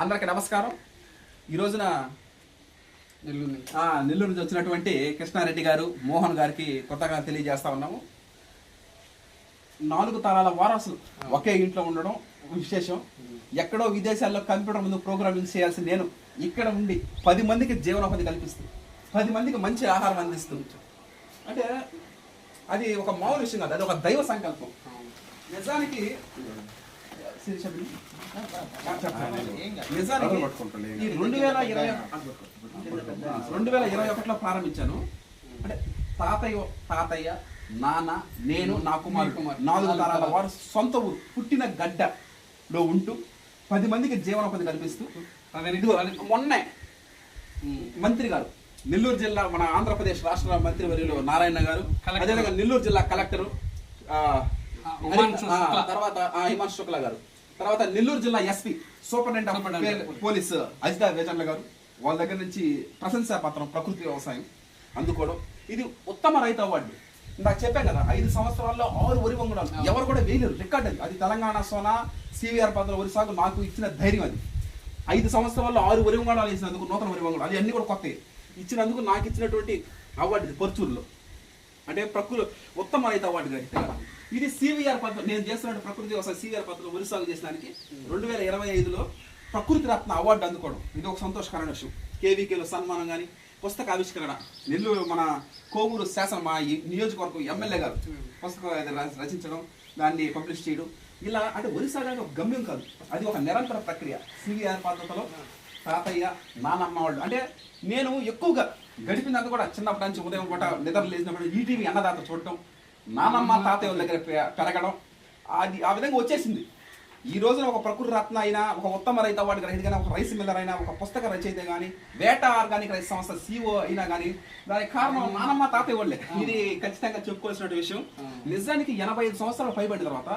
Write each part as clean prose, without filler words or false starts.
అందరికీ నమస్కారం. ఈ రోజున నెల్లూరు నుంచి వచ్చినటువంటి కృష్ణారెడ్డి గారు, మోహన్ గారికి కొత్తగా తెలియజేస్తా ఉన్నాము. 4 తరాల వారసులు ఒకే ఇంట్లో ఉండడం విశేషం. ఎక్కడో విదేశాల్లో కంప్యూటర్ ముందు ప్రోగ్రామింగ్ చేయాల్సి నేను ఇక్కడ ఉండి 10 మందికి జీవనోపాధి కల్పిస్తూ 10 మందికి మంచి ఆహారం అందిస్తూ, అంటే అది ఒక మామూలు విషయం కాదు, అది ఒక దైవ సంకల్పం. నిజానికి ఈ 2021లో ప్రారంభించాను. అంటే తాతయ్య, నాన్న, నేను, నా కుమారుడు 4 తరాల వారు సొంత ఊరు పుట్టిన గడ్డలో ఉంటూ 10 మందికి జీవనోపాధి కల్పిస్తూ, మొన్నే మంత్రి గారు, నెల్లూరు జిల్లా మన ఆంధ్రప్రదేశ్ రాష్ట్ర మంత్రివర్యులు నారాయణ గారు, అదేవిధంగా నెల్లూరు జిల్లా కలెక్టర్ తర్వాత హిమాంశు శుక్లా గారు, తర్వాత నెల్లూరు జిల్లా SP superintendent police Ajitha Vejandla గారు, వాళ్ళ దగ్గర నుంచి ప్రశంసా పత్రం ప్రకృతి వ్యవసాయం అందుకోవడం. ఇది ఉత్తమ రైతు అవార్డు. నాకు చెప్పాను కదా, 5 సంవత్సరాల్లో 6 వరి వంగడాలు ఎవరు కూడా వేయలేరు, రికార్డ్ అది తెలంగాణ సోనా సివిఆర్ పద్ధతుల వరి సాగు నాకు ఇచ్చిన ధైర్యం. అది 5 సంవత్సరాల్లో 6 వరి వంగడాలు వేసినందుకు, నూతన వరి వంగడాలు అది అన్ని కూడా కొత్త ఇచ్చినందుకు నాకు ఇచ్చినటువంటి అవార్డు ఇది పర్చూరులో. అంటే ప్రకృతి ఉత్తమ రైతు అవార్డు గ్రహీత. ఇది సివిఆర్ పద్ధతి, నేను చేస్తున్న ప్రకృతి వ్యవసాయ సివిఆర్ పద్ధతిలో వరి సాగు చేసినానికి 2025లో ప్రకృతి రత్న అవార్డు అందుకోవడం ఇది ఒక సంతోషకరమైన విషయం. కేవీకేలో సన్మానం కానీ, పుస్తక ఆవిష్కరణ, నెల్లూరు మన కోవూరు శాసన మా నియోజకవర్గం ఎమ్మెల్యే గారు పుస్తకం రచించడం, దాన్ని పబ్లిష్ చేయడం, ఇలా అంటే వరి సాగు ఒక గమ్యం కాదు, అది ఒక నిరంతర ప్రక్రియ. సివిఆర్ పద్ధతిలో తాతయ్య, నానమ్మ వాళ్ళు, అంటే నేను ఎక్కువగా గడిపినందుకు కూడా చిన్నప్పటి నుంచి ఉదయం పూట నిద్ర లేచినప్పుడు ఈటీవీ అన్నదాత చూడటం, నానమ్మ తాతయ్య వాళ్ళ దగ్గర పెరగడం, అది ఆ విధంగా వచ్చేసింది. ఈ రోజున ఒక ప్రకృతి రత్న అయినా, ఒక ఉత్తమ రైతు అవార్డు గ్రహీత కానీ, ఒక రైస్ మిల్లర్ అయినా, ఒక పుస్తక రచయిత కానీ, వేట ఆర్గానిక్ రైతు సంస్థ CEO అయినా కానీ, దానికి కారణం నానమ్మ తాతయ్య వాళ్ళే. ఇది ఖచ్చితంగా చెప్పుకోవాల్సిన విషయం. నిజానికి 85 సంవత్సరాలు పైబడిన తర్వాత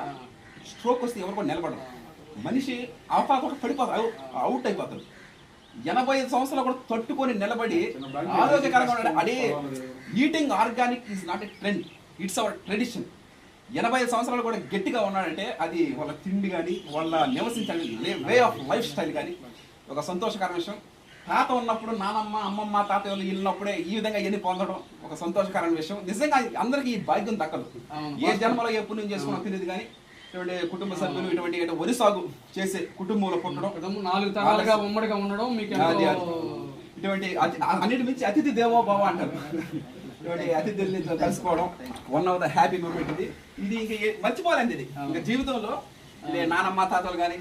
స్ట్రోక్ వస్తే ఎవరు కూడా నిలబడరు. మనిషి అవపాక పడిపోతారు, అవుట్ అయిపోతారు. 85 సంవత్సరాలు కూడా తట్టుకొని నిలబడి ఆరోగ్యకరంగా ఉన్నాడు. అదే eating organic is not a trend, it's our tradition. 85 సంవత్సరాలు కూడా గట్టిగా ఉన్నాడంటే అది వాళ్ళ తిండి కానీ, వాళ్ళ నివసించే వే ఆఫ్ లైఫ్ స్టైల్ కానీ ఒక సంతోషకరమైన విషయం. తాత ఉన్నప్పుడు నానమ్మ, అమ్మమ్మ, తాతయ్య వాళ్ళు వెళ్ళినప్పుడే ఈ విధంగా ఎన్ని పొందడం ఒక సంతోషకరమైన విషయం. నిజంగా అందరికీ ఈ భాగ్యం దక్కదు. ఏ జన్మలో ఏ పుణ్యం చేసుకున్నా తెలియదు కానీ ఇటువంటి కుటుంబ సభ్యులు ఇటువంటి వరి సాగు చేసే కుటుంబంలో పుట్టడం, 4 తరాలుగా ఉమ్మడిగా ఉండడం, మీకు ఇటువంటి అన్నిటి మించి అతిథి దేవో భవ అంటారు. ఇటువంటి అతిథుల్ని కలుసుకోవడం one of the happy moment. ఇది ఇంక మర్చిపోలేంది. ఇది ఇంకా జీవితంలో నానమ్మ తాతలు కానీ,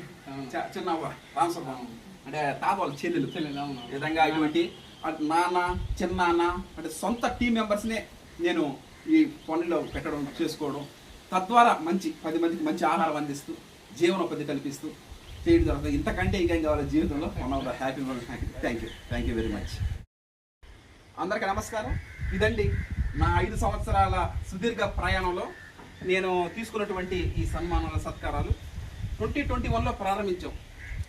చిన్నవ్వ రామసమ్మ అంటే తాత వాళ్ళ చెల్లెలు విధంగా ఇటువంటి నాన్న, చిన్నాన్న అంటే సొంత టీం మెంబర్స్నే నేను ఈ పనుల్లో పెట్టడం, చేసుకోవడం, తద్వారా 10 మందికి మంచి ఆహారం అందిస్తూ జీవనోపాధి కల్పిస్తూ చేయడం జరుగుతుంది. ఇంతకంటే ఇంకేం కావాలి జీవితంలో. One of the happy moment. Thank you very much. అందరికీ నమస్కారం. ఇదండి నా 5 సంవత్సరాల సుదీర్ఘ ప్రయాణంలో నేను తీసుకున్నటువంటి ఈ సన్మానాల సత్కారాలు. 2021లో ప్రారంభించాం.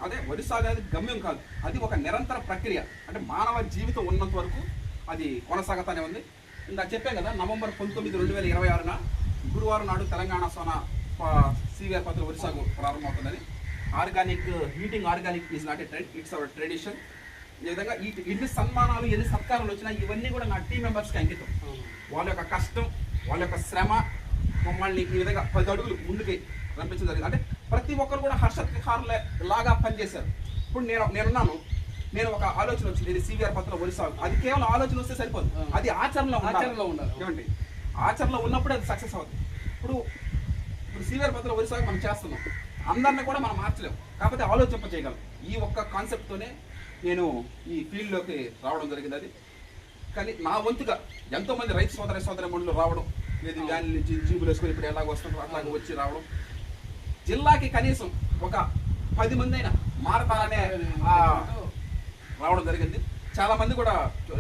అదే వరి సాగు అనేది గమ్యం కాదు, అది ఒక నిరంతర ప్రక్రియ. అంటే మానవ జీవితం ఉన్నంత వరకు అది కొనసాగుతూనే ఉంది. ఇందాక చెప్పాం కదా, నవంబర్ 19, 2026న గురువారం నాడు తెలంగాణ సోనా సివిఆర్ పద్ధతిలో వరి సాగు ప్రారంభమవుతుందని. Organic, eating organic is not a trend, it's our tradition. ఈ విధంగా ఎన్ని సన్మానాలు, ఎన్ని సత్కారాలు వచ్చినా ఇవన్నీ కూడా నా టీం మెంబర్స్కి అంకితం. వాళ్ళ యొక్క కష్టం, వాళ్ళ యొక్క శ్రమ మమ్మల్ని ఈ విధంగా 10 అడుగులు ముందుకి పంపించడం జరిగింది. అంటే ప్రతి ఒక్కరు కూడా హర్షత్కారులే లాగా పనిచేశారు. ఇప్పుడు నేనున్నాను, నేను ఒక ఆలోచన వచ్చింది, ఇది సివిఆర్ పద్ధతిలో వరి సాగు. అది కేవలం ఆలోచన వస్తే సరిపోదు, అది ఆచరణలో ఉండాలి. ఏమండి, ఆచరణలో ఉన్నప్పుడే అది సక్సెస్ అవుతుంది. ఇప్పుడు సివిఆర్ పద్ధతిలో వరి సాగు మనం చేస్తున్నాం, అందరినీ కూడా మనం మార్చలేము, కాకపోతే ఆలోచింప చేయగలం. ఈ ఒక్క కాన్సెప్ట్తోనే నేను ఈ ఫీల్డ్లోకి రావడం జరిగింది. అది కానీ నా వంతుగా ఎంతోమంది రైతు సోదరమణులు రావడం, లేదు వ్యాన్ల నుంచి జీబులు వేసుకొని ఇప్పుడు ఎలాగ వస్తుంటారు అట్లాగే వచ్చి రావడం, జిల్లాకి కనీసం ఒక 10 మంది అయినా మారతారనే రావడం జరిగింది. చాలా మంది కూడా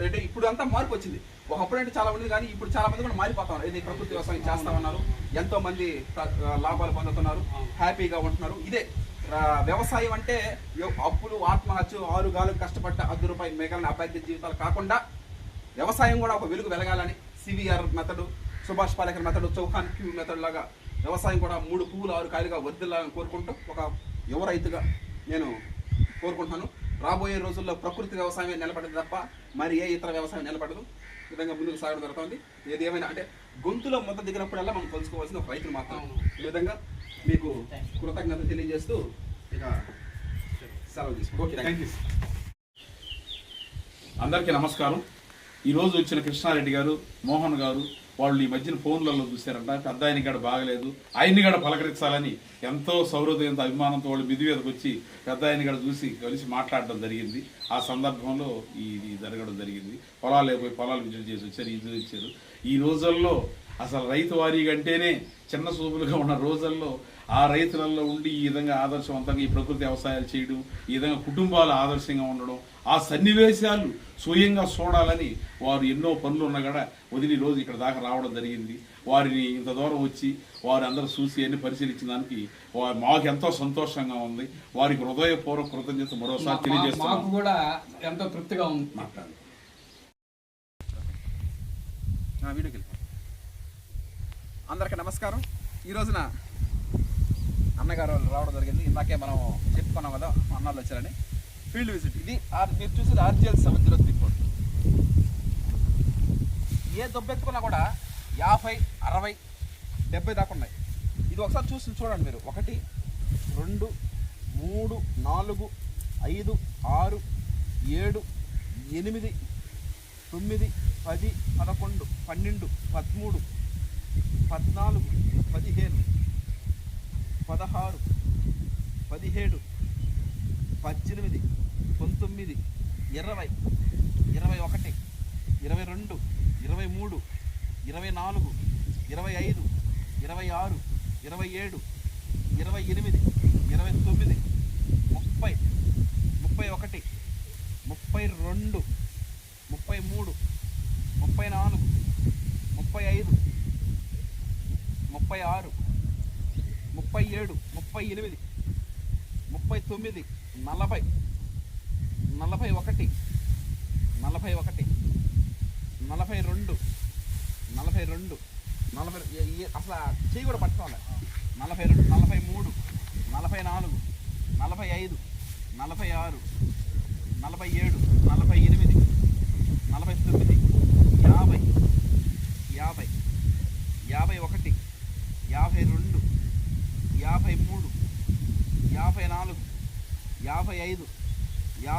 అంటే ఇప్పుడు అంతా మార్పు వచ్చింది. ఒకప్పుడు అంటే చాలా మంది, కానీ ఇప్పుడు చాలా మంది కూడా మారిపోతున్నారు. ఇది ప్రకృతి వ్యవసాయం చేస్తామన్నారు, ఎంతో మంది లాభాలు పొందుతున్నారు, హ్యాపీగా ఉంటున్నారు. ఇదే వ్యవసాయం అంటే అప్పులు, ఆత్మహత్య, 6 గాలకు కష్టపడ్డ ₹10 మిగలిన అభ్యర్థి జీవితాలు కాకుండా వ్యవసాయం కూడా ఒక వెలుగు వెలగాలని CVR method, Subhash Palekar method, Chauhan Q method లాగా వ్యవసాయం కూడా 3 పువ్వులు 6 కాయలుగా వర్ధిల్లాలని కోరుకుంటూ ఒక యువ రైతుగా నేను కోరుకుంటున్నాను. రాబోయే రోజుల్లో ప్రకృతి వ్యవసాయమే నిలబడదు తప్ప మరి ఏ ఇతర వ్యవసాయం నిలబడదు. ఈ విధంగా ముందుకు సాగడం జరుగుతుంది. ఏది ఏమైనా అంటే గొంతులో మొత్తం దిగినప్పుడల్లా మనం తెలుసుకోవాల్సిన ఒక రైతులు మాత్రం. ఈ విధంగా మీకు కృతజ్ఞత తెలియజేస్తూ ఇక సెలవు తీసుకుంటాం. Okay, thank you. అందరికీ నమస్కారం. ఈరోజు వచ్చిన కృష్ణారెడ్డి గారు, మోహన్ గారు వాళ్ళు ఈ మధ్యన ఫోన్లలో చూశారంట. పెద్ద ఆయన గడ బాగలేదు, ఆయన్ని గడ పలకరించాలని ఎంతో సౌహృదయంతో అభిమానంతో వాళ్ళు మిది మీదకి వచ్చి పెద్ద ఆయన గడ చూసి కలిసి మాట్లాడడం జరిగింది. ఆ సందర్భంలో ఇది జరగడం జరిగింది. పొలాలు పోయి పొలాలు విజిట్ చేసి వచ్చారు, ఇది వచ్చారు. ఈ రోజుల్లో అసలు రైతు వారీగా అంటేనే చిన్న చూపులుగా ఉన్న రోజుల్లో ఆ రైతులలో ఉండి ఈ విధంగా ఆదర్శవంతంగా ఈ ప్రకృతి వ్యవసాయాలు చేయడం, ఈ విధంగా కుటుంబాలు ఆదర్శంగా ఉండడం, ఆ సన్నివేశాలు స్వయంగా చూడాలని వారు ఎన్నో పనులు ఉన్న కూడా వదిలి రోజు ఇక్కడ దాకా రావడం జరిగింది. వారిని ఇంత దూరం వచ్చి వారు అందరూ చూసి అన్ని పరిశీలించిన దానికి మాకు ఎంతో సంతోషంగా ఉంది. వారికి హృదయపూర్వక కృతజ్ఞత మరోసారి తెలియజేస్తున్నాం. మాకు కూడా ఎంతో తృప్తిగా ఉంది. మాట్లాడండి. అందరికీ నమస్కారం. ఈ రోజున అన్నగారు రావడం జరిగింది. ఇందాకే మనం చెప్పుకున్నాం కదా అన్నాళ్ళు వచ్చారని. ఫీల్డ్ విజిట్ ఇది మీరు చూసేది RGL 703. ఏ దొబ్బెత్తుకున్నా కూడా 50, 60, 70 దాకా ఉన్నాయి. ఇది ఒకసారి చూడండి మీరు. 1, 2, 3, 4, 5, 6, 7, 8, 9, 10, 11, 12, 13, 14, 15, 16, 17, 18, 19, 20, 21, 22, 23, 24, 25, 26, 27, 28, 29, 30, 31, 32, 33, 34, 35, 36, 37, 38, 39, 40, 41, 41, 42, 42, 40 అసలు చెయ్యి కూడా పట్టుకోవాలి. 42, 43, 44, 45, 46, 47, 48, 49, 50, 50, 51, 52, 53, 54, 55, 56, 57, 58, 60, 61, 61, 62, 63,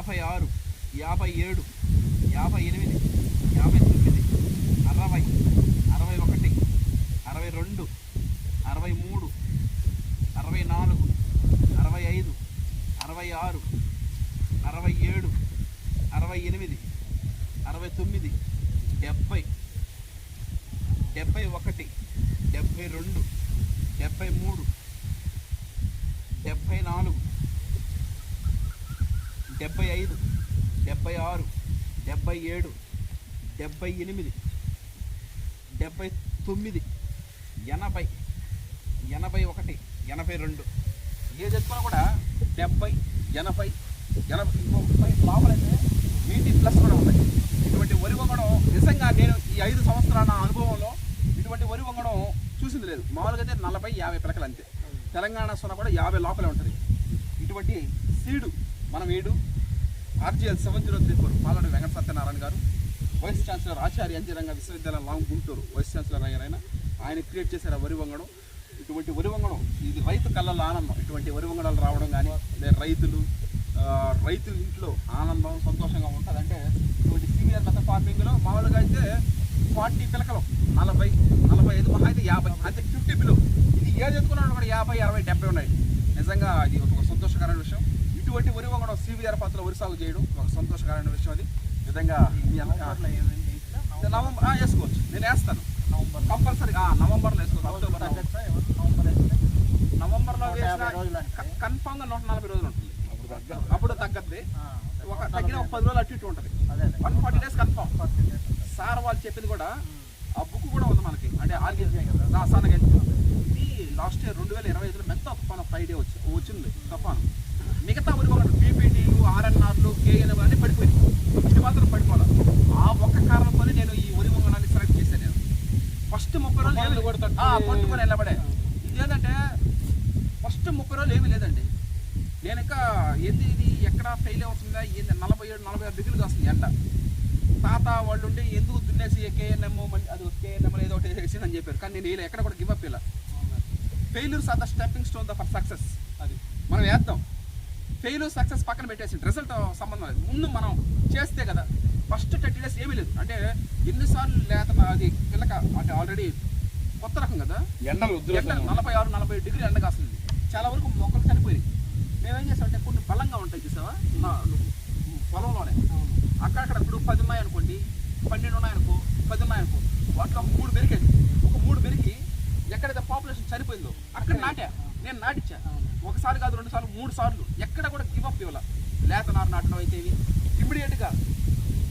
64, 65, 66, 67, 68, 69, 70, 71, 72, 73, 74, 75, 76, 77, 78, 79, 80, 81, 82. ఏ చెప్పుకున్నా కూడా 70, 80, 80 లోపలైతే 80+ కూడా ఉన్నాయి. ఇటువంటి వరి వంగడం నిజంగా నేను ఈ 5 సంవత్సరాల అనుభవంలో ఇటువంటి వరి వంగడం చూసింది లేదు. మామూలుగా అయితే 40, 50 పిలకలు అంతే. తెలంగాణ సొన కూడా 50 లోపలే ఉంటుంది. ఇటువంటి సీడు మనం వీడు RGL 703 పాలడు వెంకట సత్యనారాయణ గారు, వైస్ ఛాన్సలర్ ఆచార్య అంజరంగ విశ్వవిద్యాలయం లాంగ్ గుంటూరు వైస్ ఛాన్సలర్ ఆయన క్రియేట్ చేశారు ఆ వరి వంగడం. ఇటువంటి వరి వంగడం ఇది రైతు కళ్ళల్లో ఆనందం. ఇటువంటి వరి వంగడాలు రావడం కానీ లేదా రైతుల ఇంట్లో ఆనందం సంతోషంగా ఉంటుంది. అంటే ఇటువంటి సీనియర్ మెథడ్ ఫార్మింగ్లో మామూలుగా అయితే 40 పిలకలు, 40, 45, మహా అయితే 50, అంటే 50 బిలో. ఇది ఏది ఎత్తుకున్నాడు కూడా 50, 60, 70 ఉన్నాయి. నిజంగా అది ఒక సంతోషకరమైన విషయం. ఇటువంటి వరి వంగడం CVR పద్ధతిలో వరి సాగు చేయడం ఒక సంతోషకరమైన విషయం. అది విధంగా నవంబర్ వేసుకోవచ్చు. నేను వేస్తాను కంపల్సరీ. నవంబర్లో వేసుకోవచ్చు. నవంబర్లో వేసిన కన్ఫామ్గా 140 రోజులు ఉంటుంది. అప్పుడు తగ్గద్ది. తగ్గిన ఒక 10 రోజులు అటు ఇటు ఉంటుంది. 140 days కన్ఫామ్. సార్ వాళ్ళు చెప్పింది కూడా ఆ బుక్ కూడా ఉంది మనకి. అంటే రాసానగా ఇది లాస్ట్ ఇయర్ 2025లో మెత్త తుఫాను ఫ్రైడే వచ్చింది తుఫాను. మిగతా వరి ఒకటి PPT, RNRలు, KN అన్నీ పడిపోయింది. ఇది మాత్రం పడిపోవాలి. ఆ ఒక్క కారణంతోనే నేను ఈ వరి వంగడాన్ని సెలెక్ట్ చేశాను. నేను ఫస్ట్ 30 రోజులు పట్టుకొని వెళ్ళబడే. ఇదేంటంటే ఫస్ట్ 30 రోజులు ఏమీ లేదండి. నేను ఇంకా ఏంది ఇది ఎక్కడ ఫెయిల్ అవుతుందా ఏంది 47-46 డిగ్రీలు వస్తుంది ఎండ. తాత వాళ్ళు ఉండి ఎందుకు దున్నేసి కేఎన్ఎం అది కేఎన్ఎం ఏదో ఒకటి వేసింది అని చెప్పారు. కానీ నేను ఎక్కడ కూడా గివ్ అప్ ఇలా. Failures are the stepping stone for success. అది మనం వేద్దాం. ఫెయిల్యూర్ సక్సెస్ పక్కన పెట్టేసి రిజల్ట్ సంబంధం లేదు, ముందు మనం చేస్తే కదా. ఫస్ట్ 30 days ఏమీ లేదు అంటే ఎన్నిసార్లు లేత అది పిల్లక అంటే ఆల్రెడీ కొత్త రకం కదా, ఎండలు 46-47 డిగ్రీ ఎండ కాస్తుంది. చాలా వరకు మొక్కలు చనిపోయి మేమేం చేస్తామంటే కొన్ని బలంగా ఉంటాయి చూసావా పొలంలోనే, అక్కడక్కడ ఇప్పుడు 10 ఉన్నాయనుకోండి, 12 ఉన్నాయనుకో, 10 ఉన్నాయనుకో, వాటిలో ఒక 3 పెరిగేది. ఒక 3 పెరిగి ఎక్కడైతే పాపులేషన్ చనిపోయిందో అక్కడ నేను నాటిచ్చా. ఒకసారి కాదు, 2 సార్లు, 3 సార్లు, ఎక్కడ కూడా గివ్ అప్ ఇవ్వాల. లేత నారు నాటడం అయితే ఇమ్మీడియట్గా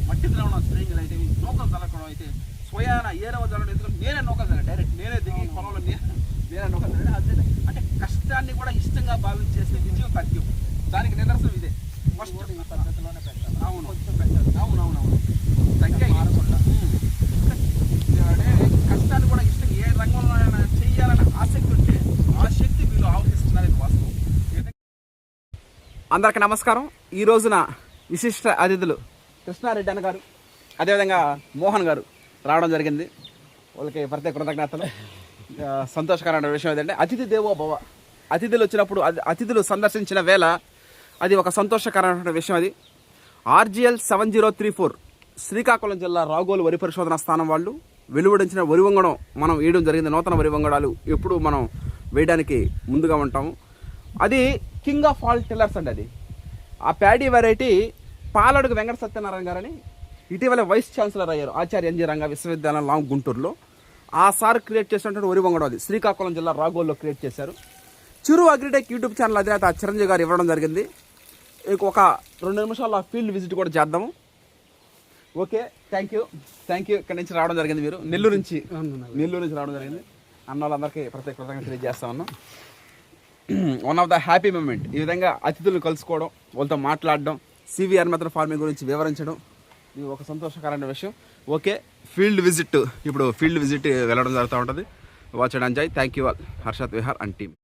మట్టి పిలవడం, స్ప్రేయింగ్లు అయితే నూకలు చల్లకడం అయితే స్వయాన ఏరవ చల్లడం. ఎందుకంటే నేనే నూకలు చల్లాను, డైరెక్ట్ నేనే దిగి పొలంలో నేనే నూకలు చల్లాను. అదే అంటే కష్టాన్ని కూడా ఇష్టంగా భావించేసే విజయం తథ్యం. దానికి నిదర్శనం ఇదే. ఫస్ట్ పద్ధతిలోనే పెట్టాలి. అవునవునవును తగ్గాయి. కష్టాన్ని కూడా ఇష్టంగా ఏ రంగంలో చెయ్యాలని ఆసక్తి ఉంటే ఆ శక్తి వీళ్ళు ఆలోచిస్తున్నారని వాస్తవం. అందరికి నమస్కారం. ఈ రోజున విశిష్ట అతిథులు కృష్ణారెడ్డి అన్న గారు, అదేవిధంగా మోహన్ గారు రావడం జరిగింది. వాళ్ళకి ప్రత్యేక కృతజ్ఞతలు. సంతోషకరమైన విషయం ఏంటంటే అతిథి దేవో భవ. అతిథులు వచ్చినప్పుడు అతిథులు సందర్శించిన వేళ అది ఒక సంతోషకరమైన విషయం. అది RGL 7034 శ్రీకాకుళం జిల్లా రాగోలు వరి పరిశోధన స్థానం వాళ్ళు వెలువడించిన వరి వంగడం మనం వేయడం జరిగింది. నూతన వరి వంగడాలు ఎప్పుడు మనం వేయడానికి ముందుగా ఉంటాము. అది కింగ్ ఆఫ్ ఆల్ టిల్లర్స్ అండి. అది ఆ ప్యాడీ వెరైటీ పాలడుగు వెంకట సత్యనారాయణ గారని ఇటీవల వైస్ ఛాన్సలర్ అయ్యారు ఆచార్య NG రంగా విశ్వవిద్యాలయం లాంగ్ గుంటూరులో. ఆ సార్ క్రియేట్ చేసినటువంటి వరి వంగడం అది శ్రీకాకుళం జిల్లా రాగోల్లో క్రియేట్ చేశారు. చిరు అగ్రిటెక్ యూట్యూబ్ ఛానల్ అధినేత చిరంజీవి గారు ఇవ్వడం జరిగింది. ఒక 2 నిమిషాల ఫీల్డ్ విజిట్ కూడా చేద్దాము. Okay, thank you. ఇక్కడి నుంచి రావడం జరిగింది, మీరు నెల్లూరు నుంచి రావడం జరిగింది. అన్న వాళ్ళందరికీ ప్రత్యేక కృతజ్ఞతలు తెలియజేస్తా ఉన్నాం. One of the happy moment ఈ విధంగా అతిథులను కలుసుకోవడం, వాళ్ళతో మాట్లాడడం, CVR మెథడ్ ఫార్మింగ్ గురించి వివరించడం, ఇది ఒక సంతోషకరమైన విషయం. ఓకే, ఫీల్డ్ విజిట్ వెళ్ళడం జరుగుతూ ఉంటుంది. Watch and enjoy. Thank you all. Harshad Vihar and team.